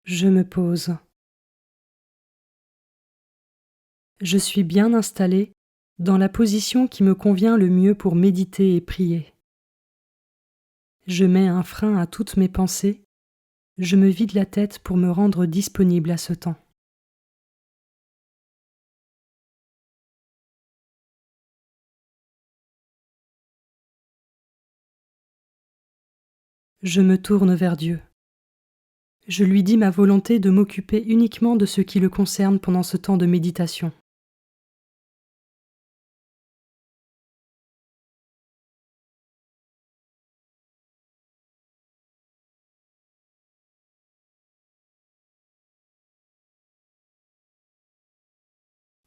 Je me pose. Je suis bien installé dans la position qui me convient le mieux pour méditer et prier. Je mets un frein à toutes mes pensées, je me vide la tête pour me rendre disponible à ce temps. Je me tourne vers Dieu. Je lui dis ma volonté de m'occuper uniquement de ce qui le concerne pendant ce temps de méditation.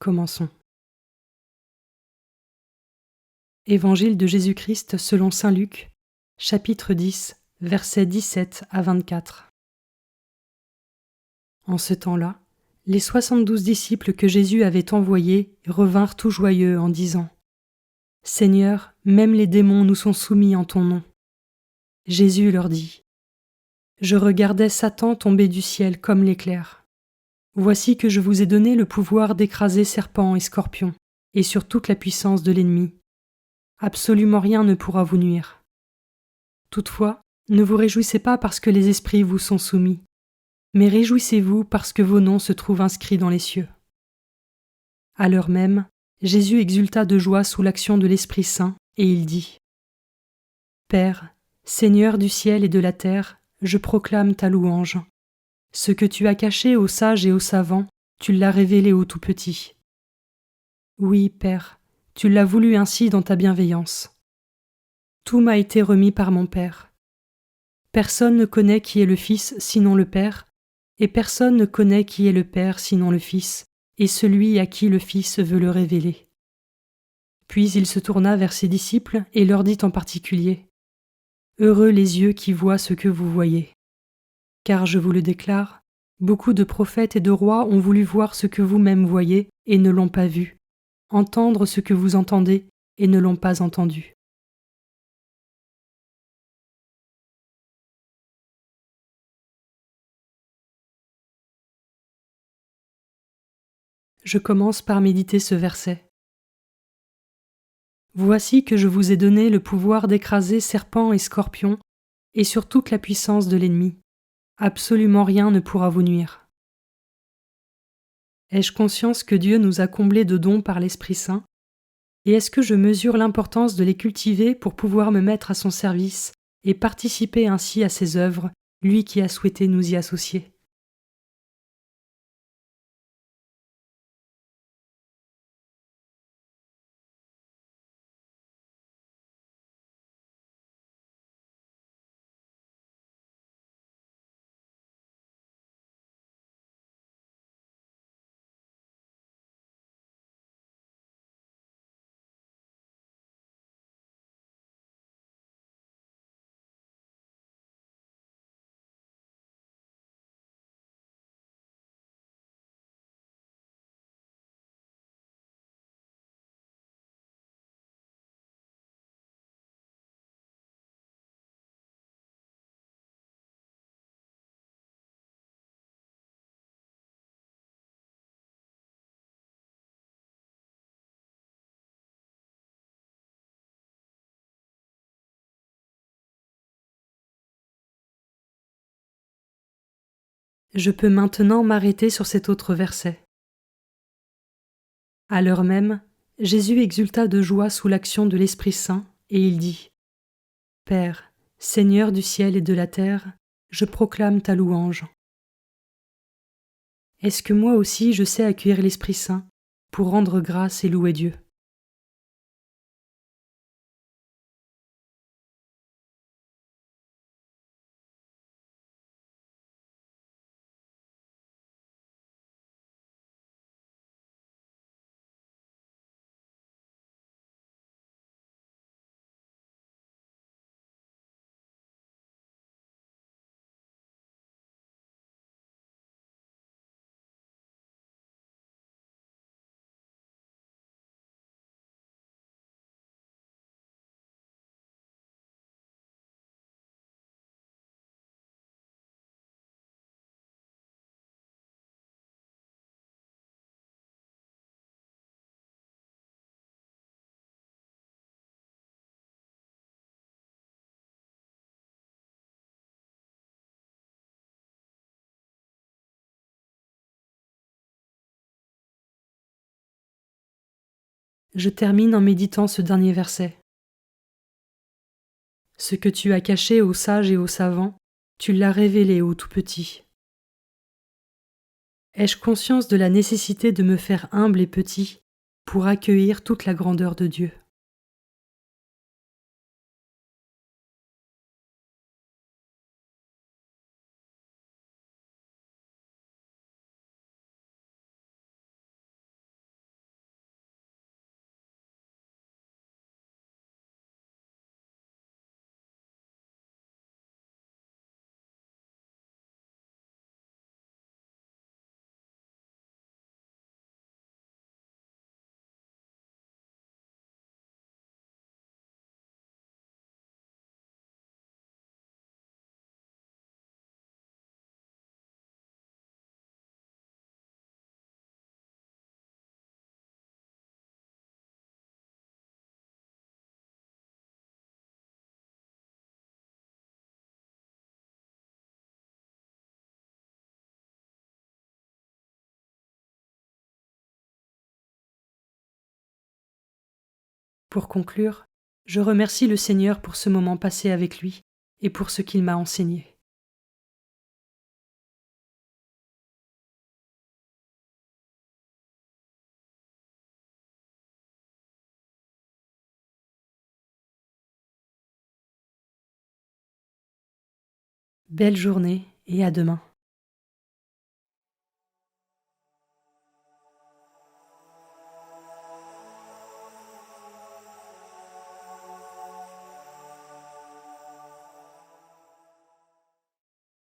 Commençons. Évangile de Jésus-Christ selon saint Luc, chapitre 10, versets 17 à 24. En ce temps-là, les 72 disciples que Jésus avait envoyés revinrent tout joyeux en disant : « Seigneur, même les démons nous sont soumis en ton nom. » Jésus leur dit : « Je regardais Satan tomber du ciel comme l'éclair. Voici que je vous ai donné le pouvoir d'écraser serpents et scorpions, et sur toute la puissance de l'ennemi. Absolument rien ne pourra vous nuire. Toutefois, ne vous réjouissez pas parce que les esprits vous sont soumis, mais réjouissez-vous parce que vos noms se trouvent inscrits dans les cieux. » À l'heure même, Jésus exulta de joie sous l'action de l'Esprit Saint, et il dit : « Père, Seigneur du ciel et de la terre, je proclame ta louange. Ce que tu as caché aux sages et aux savants, tu l'as révélé aux tout-petits. Oui, Père, tu l'as voulu ainsi dans ta bienveillance. Tout m'a été remis par mon Père. Personne ne connaît qui est le Fils sinon le Père, et personne ne connaît qui est le Père sinon le Fils, et celui à qui le Fils veut le révéler. » Puis il se tourna vers ses disciples et leur dit en particulier : « Heureux les yeux qui voient ce que vous voyez. Car je vous le déclare, beaucoup de prophètes et de rois ont voulu voir ce que vous-même voyez et ne l'ont pas vu, entendre ce que vous entendez et ne l'ont pas entendu. » Je commence par méditer ce verset. Voici que je vous ai donné le pouvoir d'écraser serpents et scorpions, et sur toute la puissance de l'ennemi. Absolument rien ne pourra vous nuire. Ai-je conscience que Dieu nous a comblés de dons par l'Esprit Saint, et est-ce que je mesure l'importance de les cultiver pour pouvoir me mettre à son service et participer ainsi à ses œuvres, lui qui a souhaité nous y associer ? Je peux maintenant m'arrêter sur cet autre verset. À l'heure même, Jésus exulta de joie sous l'action de l'Esprit Saint, et il dit : « Père, Seigneur du ciel et de la terre, je proclame ta louange. » Est-ce que moi aussi je sais accueillir l'Esprit Saint pour rendre grâce et louer Dieu ? Je termine en méditant ce dernier verset. Ce que tu as caché aux sages et aux savants, tu l'as révélé aux tout petits. Ai-je conscience de la nécessité de me faire humble et petit pour accueillir toute la grandeur de Dieu? Pour conclure, je remercie le Seigneur pour ce moment passé avec lui et pour ce qu'il m'a enseigné. Belle journée et à demain.